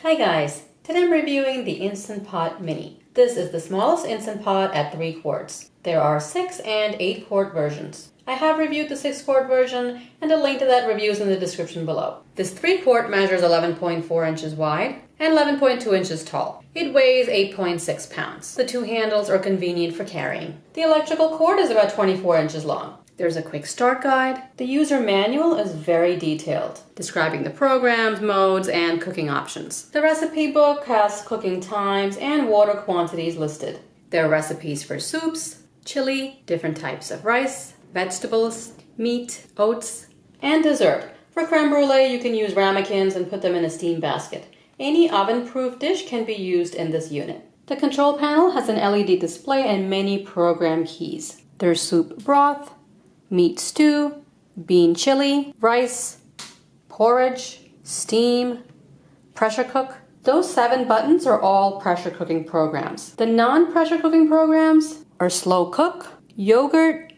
Hi guys, today I'm reviewing the Instant Pot Mini. This is the smallest Instant Pot at 3 quarts. There are 6 and 8 quart versions. I have reviewed the 6 quart version and a link to that review is in the description below. This 3 quart measures 11.4 inches wide and 11.2 inches tall. It weighs 8.6 pounds. The 2 handles are convenient for carrying. The electrical cord is about 24 inches long. There's a quick start guide. The user manual is very detailed, describing the programs, modes, and cooking options. The recipe book has cooking times and water quantities listed. There are recipes for soups, chili, different types of rice, vegetables, meat, oats, and dessert. For creme brulee, you can use ramekins and put them in a steam basket. Any oven-proof dish can be used in this unit. The control panel has an LED display and many program keys. There's soup broth, meat stew, bean chili, rice, porridge, steam, pressure cook. Those 7 buttons are all pressure cooking programs. The non-pressure cooking programs are slow cook, yogurt,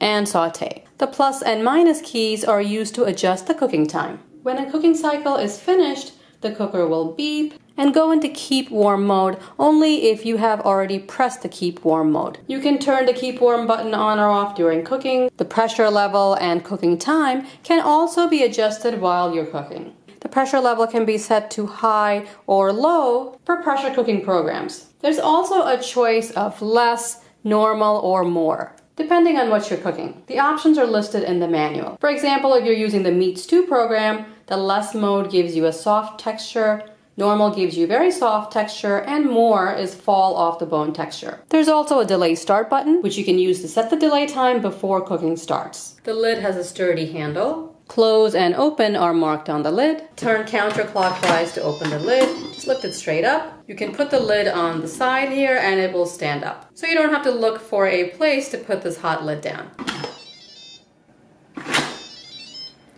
and saute. The plus and minus keys are used to adjust the cooking time. When a cooking cycle is finished, the cooker will beep and go into keep warm mode only if you have already pressed the keep warm mode. You can turn the keep warm button on or off during cooking. The pressure level and cooking time can also be adjusted while you're cooking. The pressure level can be set to high or low for pressure cooking programs. There's also a choice of less, normal, or more, depending on what you're cooking. The options are listed in the manual. For example, if you're using the meat stew program, the less mode gives you a soft texture, normal gives you very soft texture, and more is fall off the bone texture. There's also a delay start button, which you can use to set the delay time before cooking starts. The lid has a sturdy handle. Close and open are marked on the lid. Turn counterclockwise to open the lid. Just lift it straight up. You can put the lid on the side here and it will stand up. So you don't have to look for a place to put this hot lid down.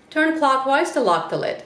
Turn clockwise to lock the lid.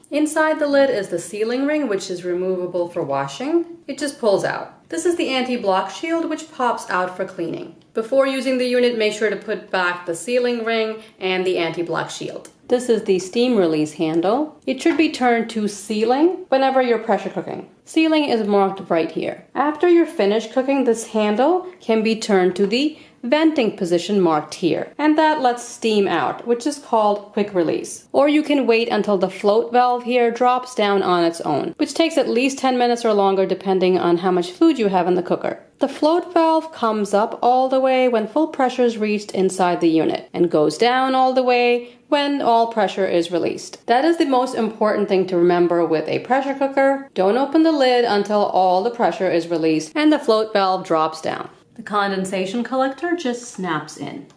Inside the lid is the sealing ring, which is removable for washing. It just pulls out. This is the anti-block shield, which pops out for cleaning. Before using the unit, make sure to put back the sealing ring and the anti-block shield. This is the steam release handle. It should be turned to sealing whenever you're pressure cooking. Sealing is marked right here. After you're finished cooking, this handle can be turned to the venting position marked here, and that lets steam out, which is called quick release. Or you can wait until the float valve here drops down on its own, which takes at least 10 minutes or longer depending on how much food you have in the cooker. The float valve comes up all the way when full pressure is reached inside the unit and goes down all the way when all pressure is released. That is the most important thing to remember with a pressure cooker. Don't open the lid until all the pressure is released and the float valve drops down. The condensation collector just snaps in.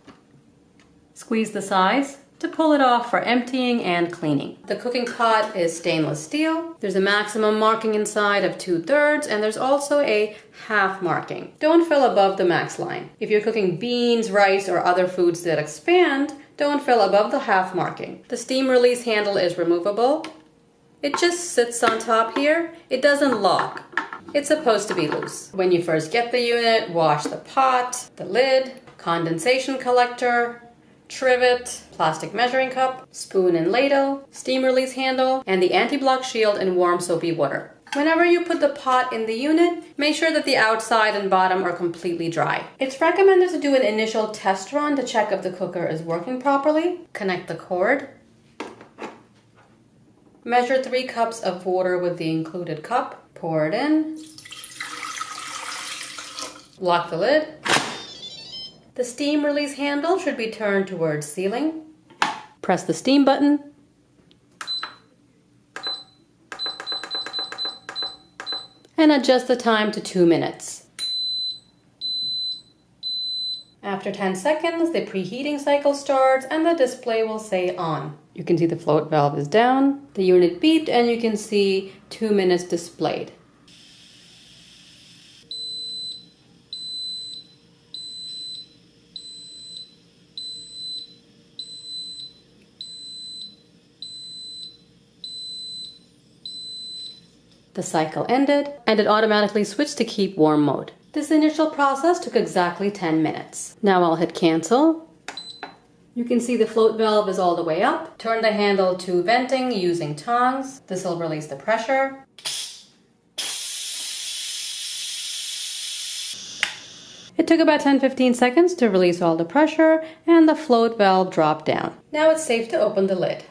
Squeeze the sides to pull it off for emptying and cleaning. The cooking pot is stainless steel. There's a maximum marking inside of 2/3 and there's also a half marking. Don't fill above the max line. If you're cooking beans, rice, or other foods that expand, don't fill above the half marking. The steam release handle is removable. It just sits on top here. It doesn't lock. It's supposed to be loose. When you first get the unit, wash the pot, the lid, condensation collector, trivet, plastic measuring cup, spoon and ladle, steam release handle, and the anti-block shield in warm soapy water. Whenever you put the pot in the unit, make sure that the outside and bottom are completely dry. It's recommended to do an initial test run to check if the cooker is working properly. Connect the cord. Measure 3 cups of water with the included cup. Pour it in. Lock the lid. The steam release handle should be turned towards sealing. Press the steam button. And adjust the time to 2 minutes. After 10 seconds, the preheating cycle starts and the display will say on. You can see the float valve is down, the unit beeped, and you can see 2 minutes displayed. The cycle ended, and it automatically switched to keep warm mode. This initial process took exactly 10 minutes. Now I'll hit cancel, You can see the float valve is all the way up. Turn the handle to venting using tongs. This will release the pressure. It took about 10-15 seconds to release all the pressure and the float valve dropped down. Now it's safe to open the lid.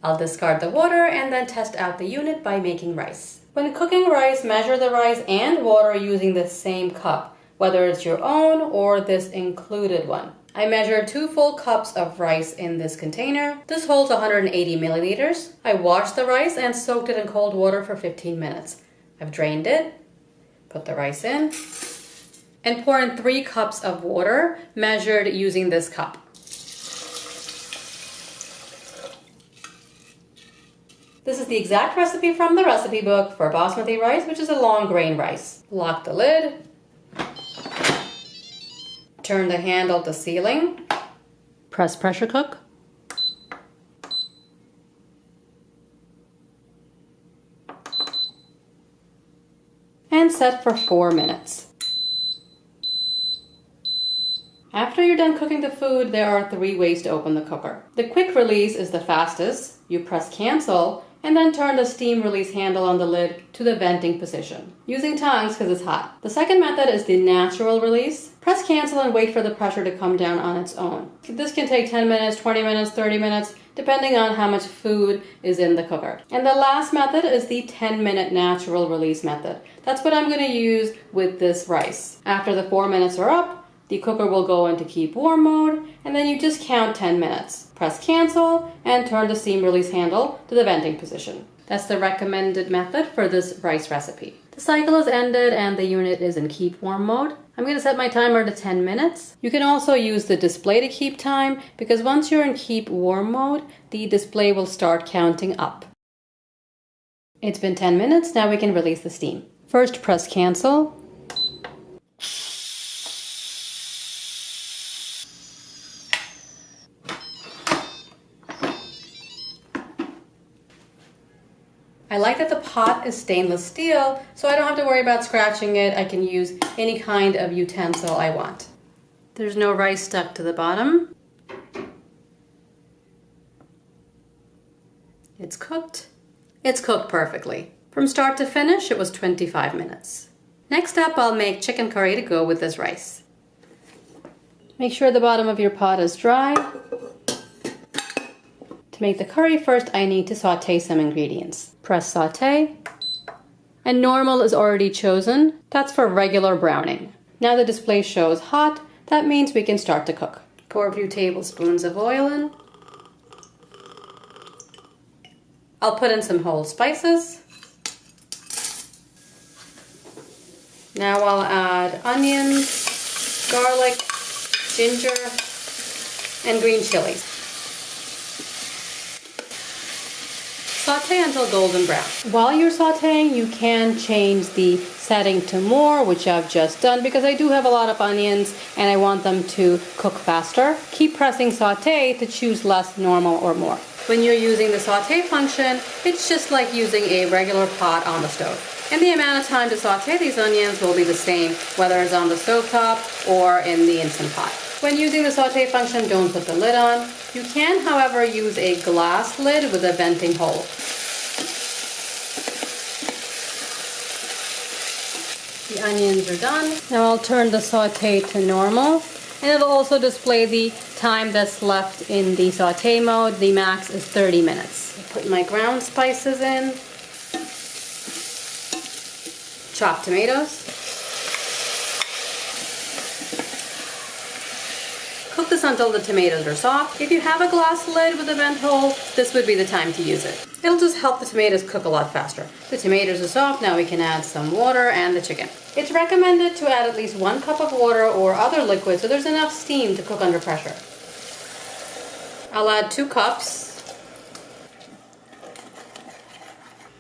I'll discard the water and then test out the unit by making rice. When cooking rice, measure the rice and water using the same cup, whether it's your own or this included one. I measured 2 full cups of rice in this container. This holds 180 milliliters. I washed the rice and soaked it in cold water for 15 minutes. I've drained it, put the rice in, and pour in 3 cups of water measured using this cup. This is the exact recipe from the recipe book for basmati rice, which is a long grain rice. Lock the lid. Turn the handle to sealing. Press pressure cook. And set for 4 minutes. After you're done cooking the food, there are 3 ways to open the cooker. The quick release is the fastest. You press cancel and then turn the steam release handle on the lid to the venting position, using tongs because it's hot. The second method is the natural release. Press cancel and wait for the pressure to come down on its own. This can take 10 minutes, 20 minutes, 30 minutes, depending on how much food is in the cooker. And the last method is the 10-minute natural release method. That's what I'm going to use with this rice. After the 4 minutes are up, the cooker will go into keep warm mode, and then you just count 10 minutes. Press cancel and turn the steam release handle to the venting position. That's the recommended method for this rice recipe. The cycle is ended and the unit is in keep warm mode. I'm going to set my timer to 10 minutes. You can also use the display to keep time, because once you're in keep warm mode, the display will start counting up. It's been 10 minutes, now we can release the steam. First press cancel. I like that the pot is stainless steel, so I don't have to worry about scratching it. I can use any kind of utensil I want. There's no rice stuck to the bottom. It's cooked. It's cooked perfectly. From start to finish, it was 25 minutes. Next up, I'll make chicken curry to go with this rice. Make sure the bottom of your pot is dry. To make the curry, first I need to saute some ingredients. Press saute, and normal is already chosen. That's for regular browning. Now the display shows hot. That means we can start to cook. Pour a few tablespoons of oil in. I'll put in some whole spices. Now I'll add onions, garlic, ginger, and green chilies. Saute until golden brown. While you're sauteing, you can change the setting to more, which I've just done because I do have a lot of onions and I want them to cook faster. Keep pressing saute to choose less, normal, or more. When you're using the saute function, it's just like using a regular pot on the stove. And the amount of time to saute these onions will be the same, whether it's on the stovetop or in the Instant Pot. When using the saute function, don't put the lid on. You can, however, use a glass lid with a venting hole. The onions are done. Now I'll turn the saute to normal, and it'll also display the time that's left in the saute mode. The max is 30 minutes. I put my ground spices in. Chopped tomatoes. Cook this until the tomatoes are soft. If you have a glass lid with a vent hole, this would be the time to use it. It'll just help the tomatoes cook a lot faster. The tomatoes are soft, now we can add some water and the chicken. It's recommended to add at least 1 cup of water or other liquid so there's enough steam to cook under pressure. I'll add 2 cups.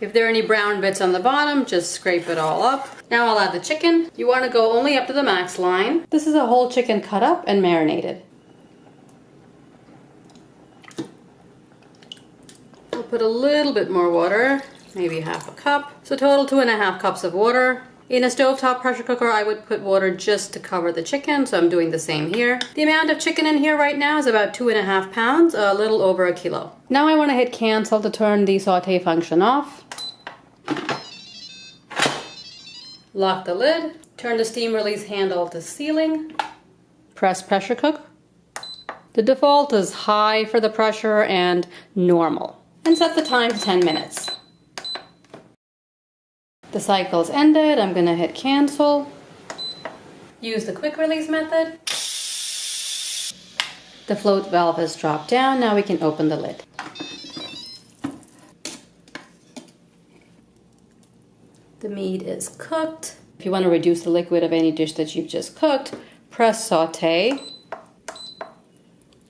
If there are any brown bits on the bottom, just scrape it all up. Now I'll add the chicken. You want to go only up to the max line. This is a whole chicken cut up and marinated. I'll put a little bit more water, maybe 1/2 cup. So total 2.5 cups of water. In a stovetop pressure cooker, I would put water just to cover the chicken, so I'm doing the same here. The amount of chicken in here right now is about 2.5 pounds, a little over a kilo. Now I want to hit cancel to turn the saute function off. Lock the lid, turn the steam release handle to sealing, press pressure cook. The default is high for the pressure and normal. And set the time to 10 minutes. The cycle's ended, I'm gonna hit cancel. Use the quick release method. The float valve has dropped down, now we can open the lid. The meat is cooked. If you want to reduce the liquid of any dish that you've just cooked, press saute.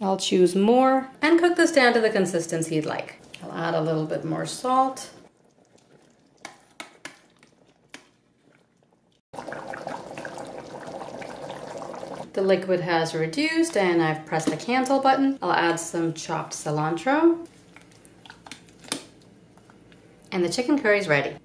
I'll choose more and cook this down to the consistency you'd like. I'll add a little bit more salt. The liquid has reduced and I've pressed the cancel button. I'll add some chopped cilantro. And the chicken curry is ready.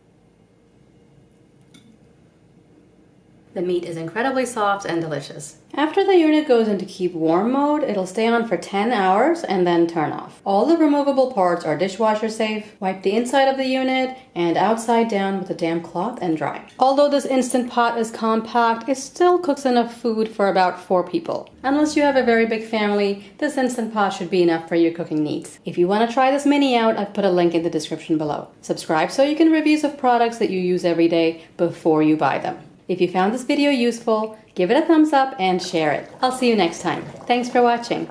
The meat is incredibly soft and delicious. After the unit goes into keep warm mode, it'll stay on for 10 hours and then turn off. All the removable parts are dishwasher safe. Wipe the inside of the unit and outside down with a damp cloth and dry. Although this Instant Pot is compact, it still cooks enough food for about 4 people. Unless you have a very big family, this Instant Pot should be enough for your cooking needs. If you want to try this mini out, I've put a link in the description below. Subscribe so you can reviews of products that you use every day before you buy them. If you found this video useful, give it a thumbs up and share it. I'll see you next time. Thanks for watching.